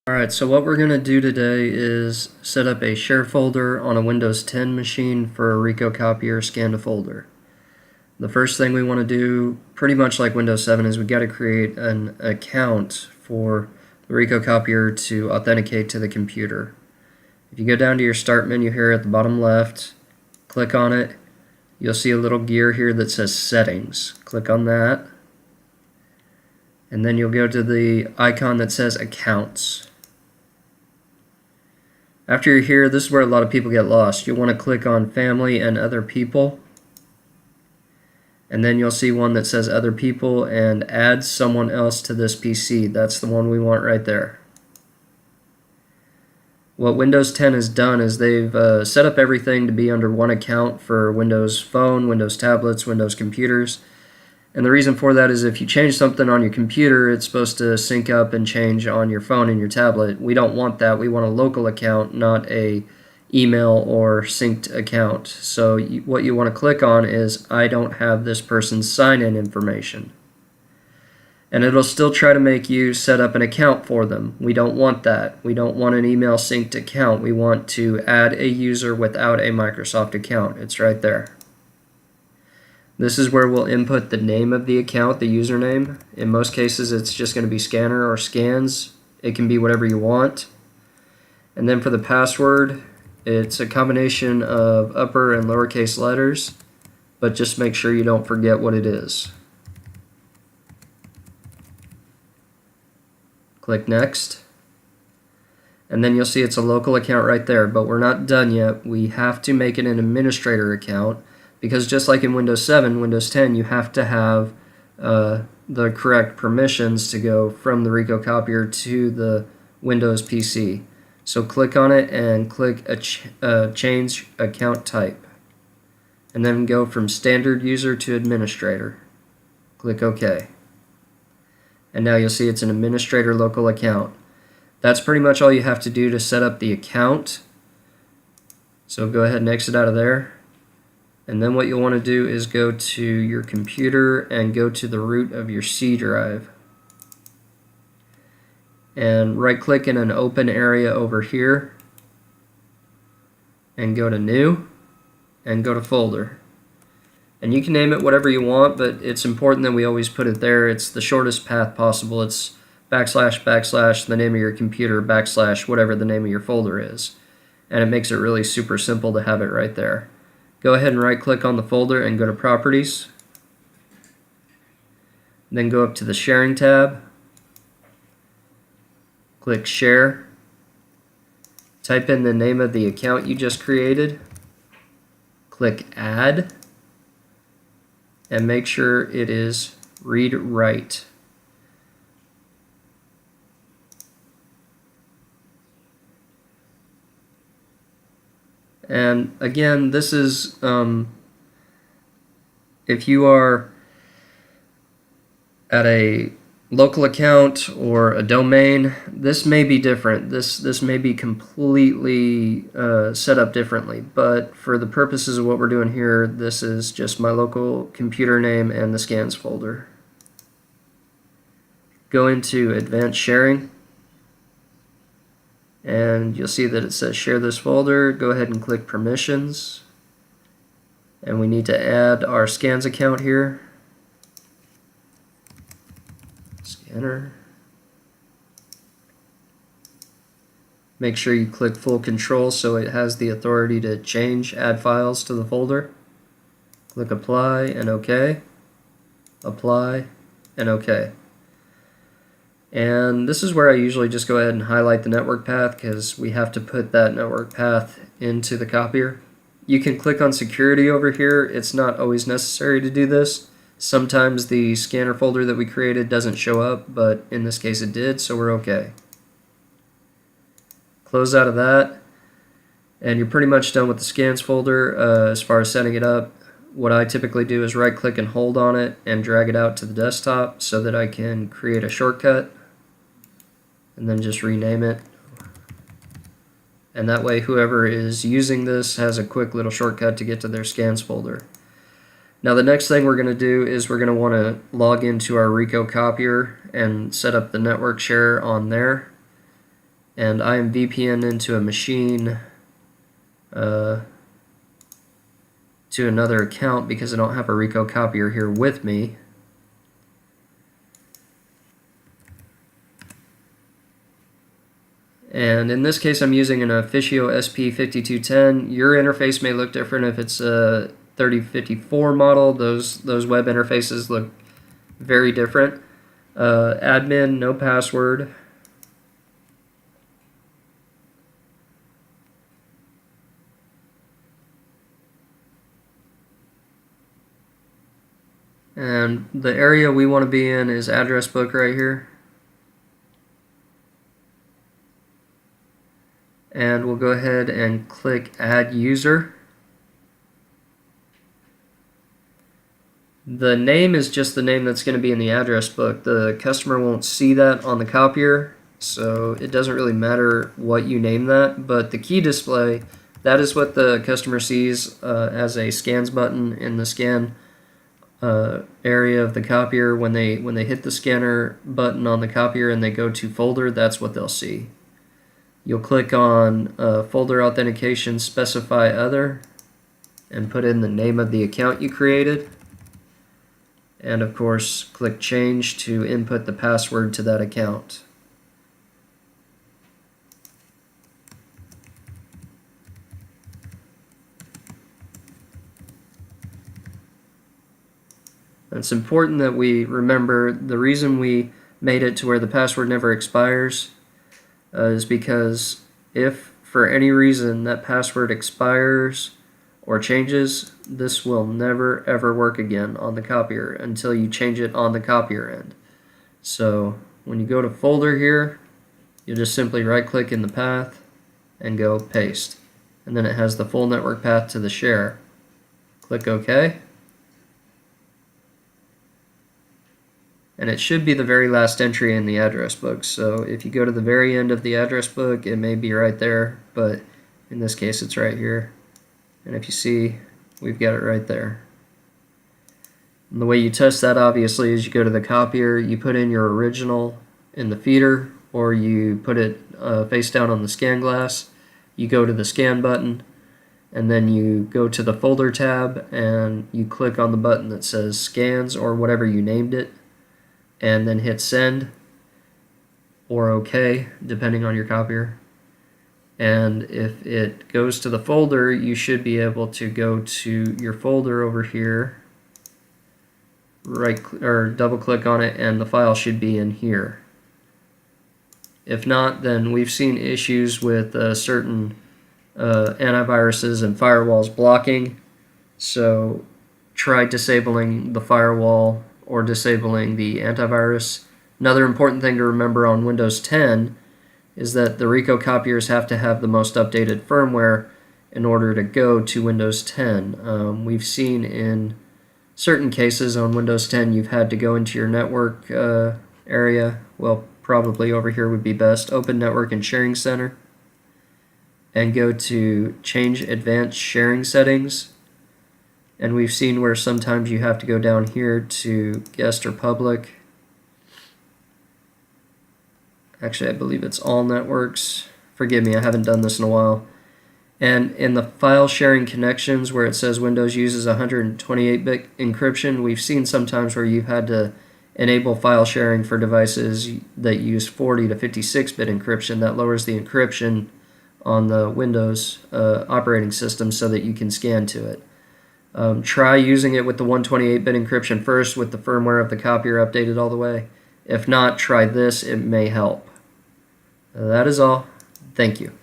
Alright, so what we're going to do today is set up a share folder on a Windows 10 machine for a Ricoh Copier scan to folder. The first thing we want to do, pretty much like Windows 7, is we got to create an account for the Ricoh Copier to authenticate to the computer. If you go down to your start menu here at the bottom left, click on it, you'll see a little gear here that says settings. Click on that, and then you'll go to the icon that says accounts. After you're here, this is where a lot of people get lost. You'll want to click on Family and Other People, and then you'll see one that says Other People and add someone else to this PC. That's the one we want right there. What Windows 10 has done is they've set up everything to be under one account for Windows Phone, Windows tablets, Windows computers. And the reason for that is if you change something on your computer, it's supposed to sync up and change on your phone and your tablet. We don't want that. We want a local account, not a email or synced account. So what you want to click on is I don't have this person's sign-in information. And it'll still try to make you set up an account for them. We don't want that. We don't want an email synced account. We want to add a user without a Microsoft account. It's right there. This is where we'll input the name of the account, the username. In most cases, it's just going to be scanner or scans. It can be whatever you want. And then for the password, it's a combination of upper and lowercase letters, but just make sure you don't forget what it is. Click Next. And then you'll see it's a local account right there, but we're not done yet. We have to make it an administrator account, because just like in Windows 7, Windows 10, you have to have the correct permissions to go from the Ricoh Copier to the Windows PC. So click on it and click Change Account Type. And then go from Standard User to Administrator. Click OK. And now you'll see it's an administrator local account. That's pretty much all you have to do to set up the account. So go ahead and exit out of there. And then what you'll want to do is go to your computer and go to the root of your C drive. And right click in an open area over here. And go to New. And go to Folder. And you can name it whatever you want, but it's important that we always put it there. It's the shortest path possible. It's // the name of your computer / whatever the name of your folder is. And it makes it really super simple to have it right there. Go ahead and right click on the folder and go to Properties. Then go up to the Sharing tab. Click Share. Type in the name of the account you just created. Click Add. And make sure it is Read Write. And again, this is if you are at a local account or a domain, this may be different. This may be completely set up differently, but for the purposes of what we're doing here, this is just my local computer name and the scans folder. Go into Advanced Sharing, and you'll see that it says Share this folder. Go ahead and click Permissions, and we need to add our scans account here. Scanner. Make sure you click Full Control so it has the authority to add files to the folder. Click Apply and OK. Apply and OK. And this is where I usually just go ahead and highlight the network path, because we have to put that network path into the copier. You can click on Security over here. It's not always necessary to do this. Sometimes the scanner folder that we created doesn't show up, but in this case it did, so we're okay. Close out of that, and you're pretty much done with the scans folder as far as setting it up. What I typically do is right click and hold on it and drag it out to the desktop so that I can create a shortcut and then just rename it. And that way whoever is using this has a quick little shortcut to get to their scans folder. Now the next thing we're going to do is we're going to want to log into our Ricoh Copier and set up the network share on there. and I am VPN into a machine to another account because I don't have a Ricoh copier here with me. And in this case, I'm using an Officio SP5210. Your interface may look different if it's a 3054 model. Those web interfaces look very different. Admin, no password. And the area we want to be in is address book right here. And we'll go ahead and click Add User. The name is just the name that's going to be in the address book. The customer won't see that on the copier, so it doesn't really matter what you name that. But the key display, that is what the customer sees as a scans button in the scan area of the copier. When they hit the scanner button on the copier and they go to folder, that's what they'll see. You'll click on folder authentication, specify other, and put in the name of the account you created. And of course, click change to input the password to that account. It's important that we remember the reason we made it to where the password never expires is because if for any reason that password expires or changes, this will never ever work again on the copier until you change it on the copier end. So when you go to folder here, you'll just simply right click in the path and go paste, and then it has the full network path to the share. Click OK, and it should be the very last entry in the address book. So if you go to the very end of the address book, it may be right there, but in this case it's right here. And if you see, we've got it right there. And the way you test that obviously is you go to the copier, you put in your original in the feeder, or you put it face down on the scan glass, you go to the scan button, and then you go to the folder tab and you click on the button that says scans or whatever you named it, and then hit send or OK depending on your copier. And if it goes to the folder, you should be able to go to your folder over here, double click on it, and the file should be in here. If not, then we've seen issues with certain antiviruses and firewalls blocking. So try disabling the firewall or disabling the antivirus. Another important thing to remember on Windows 10 is that the Ricoh copiers have to have the most updated firmware in order to go to Windows 10. We've seen in certain cases on Windows 10 you've had to go into your network area. Well, probably over here would be best. Open Network and Sharing Center and go to Change Advanced Sharing Settings. And we've seen where sometimes you have to go down here to Guest or Public. Actually, I believe it's all networks. Forgive me, I haven't done this in a while. And in the file sharing connections where it says Windows uses 128-bit encryption, we've seen sometimes where you've had to enable file sharing for devices that use 40 to 56-bit encryption. That lowers the encryption on the Windows operating system so that you can scan to it. Try using it with the 128-bit encryption first with the firmware of the copier updated all the way. If not, try this, it may help. That is all. Thank you.